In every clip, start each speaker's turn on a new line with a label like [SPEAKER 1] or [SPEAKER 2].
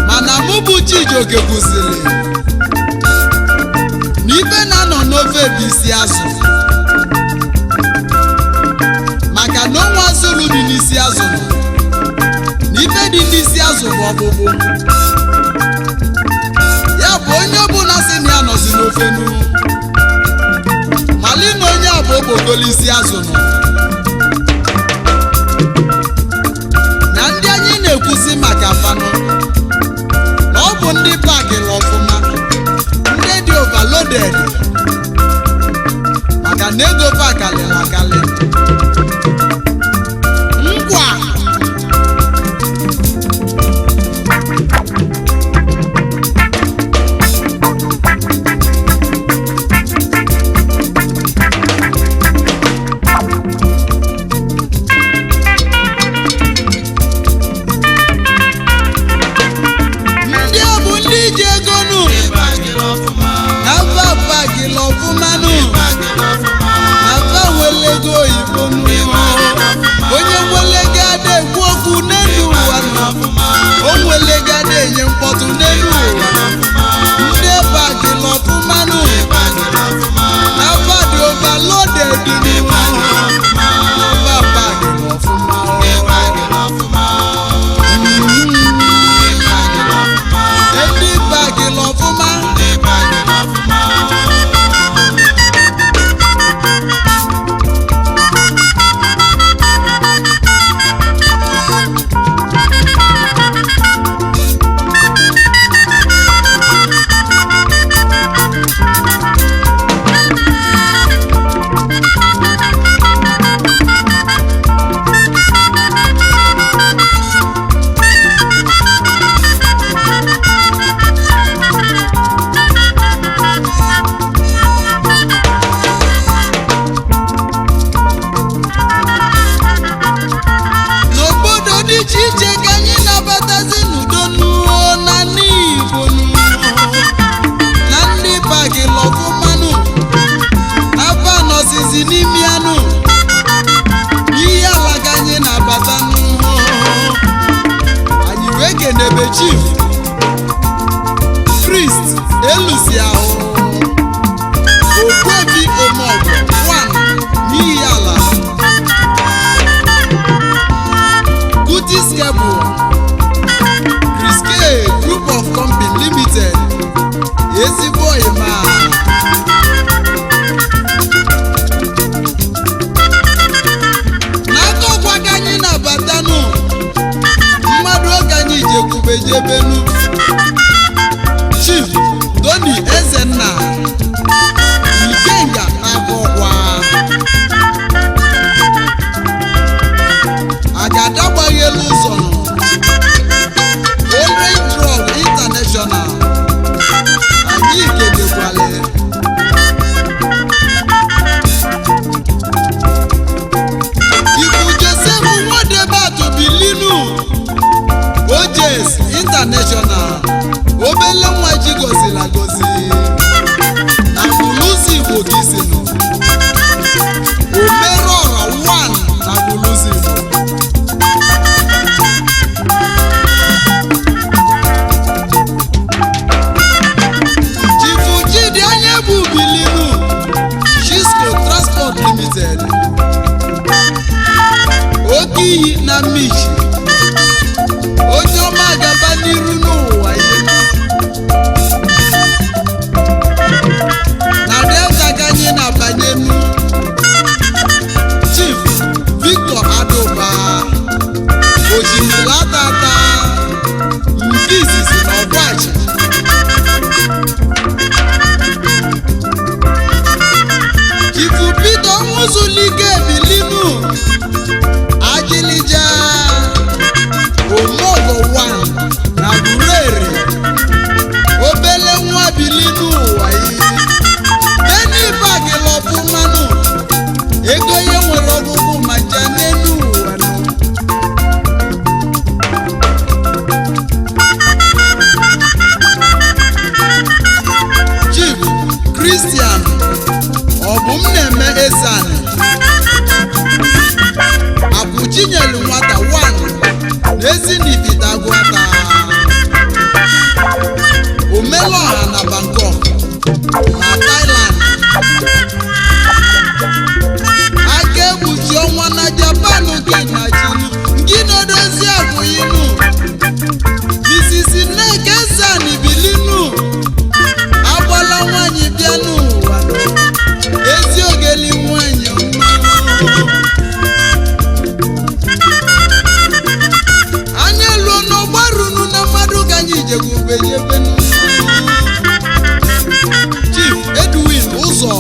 [SPEAKER 1] Mana mụ bụ Chijioke kwụsịrị n'ife na-anọ n'ofe bụ isi azụ maka na ọnwa azụrụ dị n'isi azụ n'ife dị n'isi azụ bụ ọgbụgbụ ya bụ onye ọbụla sị na ya nọzi n'ofe nu mali na onye abụ okpokolo isi azụ nọ na-ekwusi maka fanụ na ọ bụ ndị pakịrị ọfụma ndị dị overloaded maka na ego pakalịrị akalị ngwa onye nwelega ada ekwu okwu n'elu ụwa o nwelega ada enye mkpọtụ n'elu ụwa ndị ebe a gịla ọfụmanụ n'afọ dị overloaded dị n'ụwa ebe a gịla ọfụma ndị ebe a gịla ọfụma Citizen Omerora 1 na Guluzi Chifujidi anya bụ Biliru Chisco Transport Limited Okiyi na Michi onye ọma gaba n'iru n'ụwa ihe na Delta ka anyị na-abanye Chief Victor Adoba Ojimila Tata nke izizi na Ọgbachi Chief Peter Nwuzulike Bilinu Ajilija Omogo 1 na Gurere obele nwa Bilinu ụwa yi Deni bagi lọpụ mmanụ ego ye nwere ọgụgụ ma nja n'elu ụwa Chief Christian Obum na-eme Ezani Akwụchinyelu nwata 1 n'Ezinifitagwata Omeloha na Bangkok na Thailand aka egbuchi ọnwa na Japan gị na Chinu gị na-edozi abụghịnu Mrs. Nneka Ezani Bilinu agbala nwanyị bịa n'ụwa ezi ogeli nwanyị anya luo n'ọgbarunu na mmadụ ka anyị jegubeyebenu Chief Edwin Ụzọ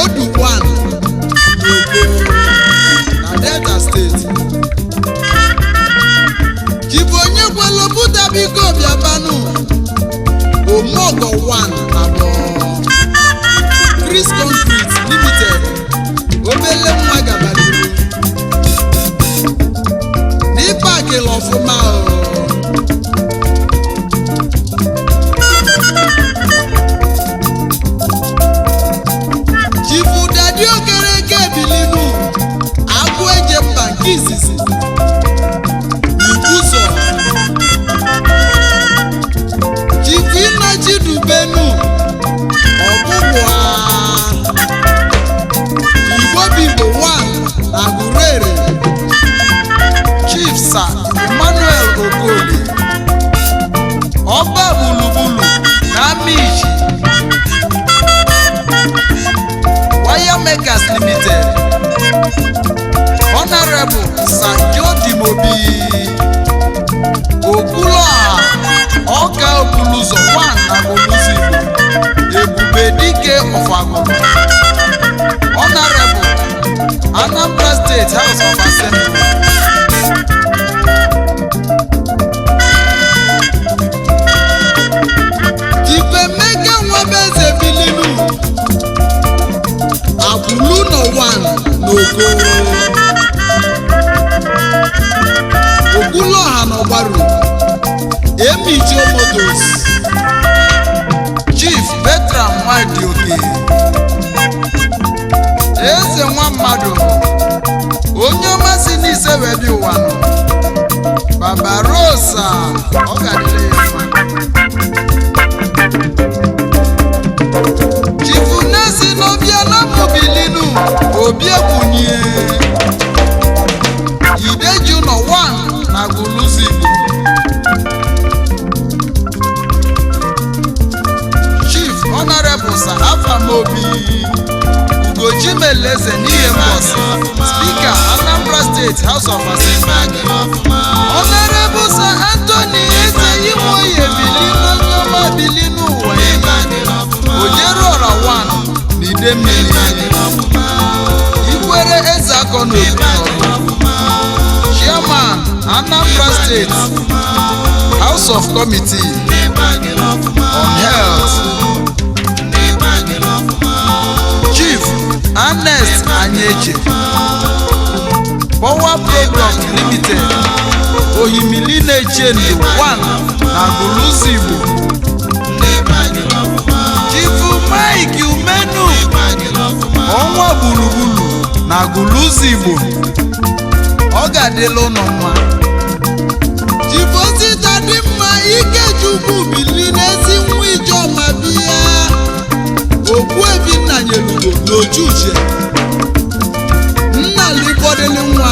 [SPEAKER 1] Odukwan na Delta State Chief onye kwelu Buda biko bịabanụ Omogo 1 abụọ Chris Concrete Limited obele nwa gabaliru n'ịpaki lọfụma Chifu Dadi Okereke Bilinu agụ eje mba nke izizi Ikwuso Chifu Ịnọchi Dubenu Ọgbụgbụa Igbo Bigbo 1 na Gurere Chief Sir Emmanuel Okoli Ọba Bulubulu na Michi Wire Makers Limited Honorable Sir Jody Mobi Okuloha Ọka Okuluzo 1 na Guluzi Ebube Dike Ofagolo Honorable Anambra State House of Assembly Ifemeka Nwabeze Bilinu Abuluno 1 n'Ogo Okuloha n'Ọgbaru Emijo Motos Chief Bertram Chijioke Eze nwa mmadụ onye ọmasị n'ise wedi ụwa nọ Barbarossa ọ gadịrị ya mma Chifu Nesi n'Obiala Mobilinu Obiebunye Ideju nọ 1 na Guluzi Chief Honorable Sir Afamobi Ugochimeleze n'ihe mbọsị Speaker Anambra State House of Assembly Honorable Sir Anthony Ezeyimoye Bilinu Nyoma Bilinu ụwa Ojerora 1 n'Idemmili Ikwere Ezeakọnobi Chairman Anambra State House of Committee on Health Chief Ernest Anyeche Power Program Limited Ohimiline Chendu 1 na Guluzi Igbo Chief Mike agụlụzi Igbo ọ ga-adịla ụnọ mma jibozita dị mma Ikechukwu bili n'ezi nwa Ijeọma bịa Ogbuefi nna nyelugo n'Ochuche nna libodili nwa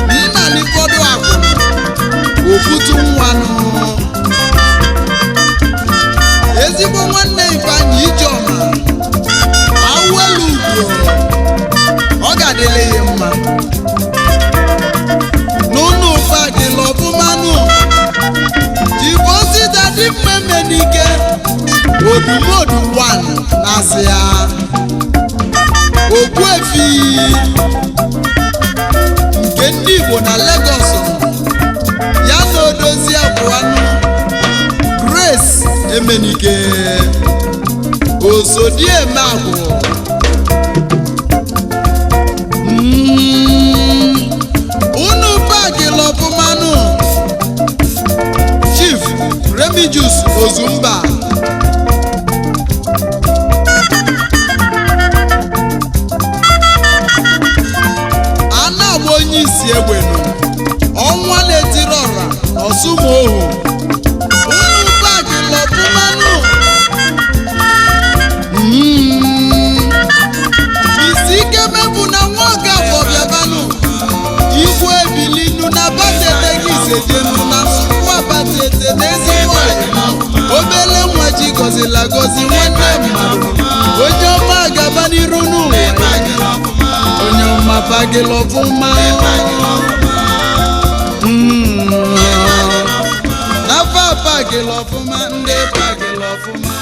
[SPEAKER 1] nna libodo agụ ofutu nwanụ ezigbo nwanne Ifeanyị Ijeọma awelu ugbo ọ ga-adịla ya mma n'ụlọ ụfa gị lọbụmanụ jibozita dị mma Emenike odumodu 1 na-asị ya Ogbuefi nke ndị Igbo na Lagos ya na odozi abụanụ Grace Emenike Osodieme agwụ unu bagi lọbụmanụ Chief Remigius Ozumba Anagba onye isi egbenu ọnwa na-etiri ọra Ọsụmohu unu bagi lọbụmanụ isi ike mebụ na nwa oge afọ bịabanụ igwe ebilinu na batete gị isejenu na nsukwu batete n'ezi nwanyị obele nwa ji gọzila gọzi nwanne mmadụ onye ọma gaba n'iru n'ụwa onye ọma bagịla ọfụma n'afọ bagịla ọfụma ndị bagịla ọfụma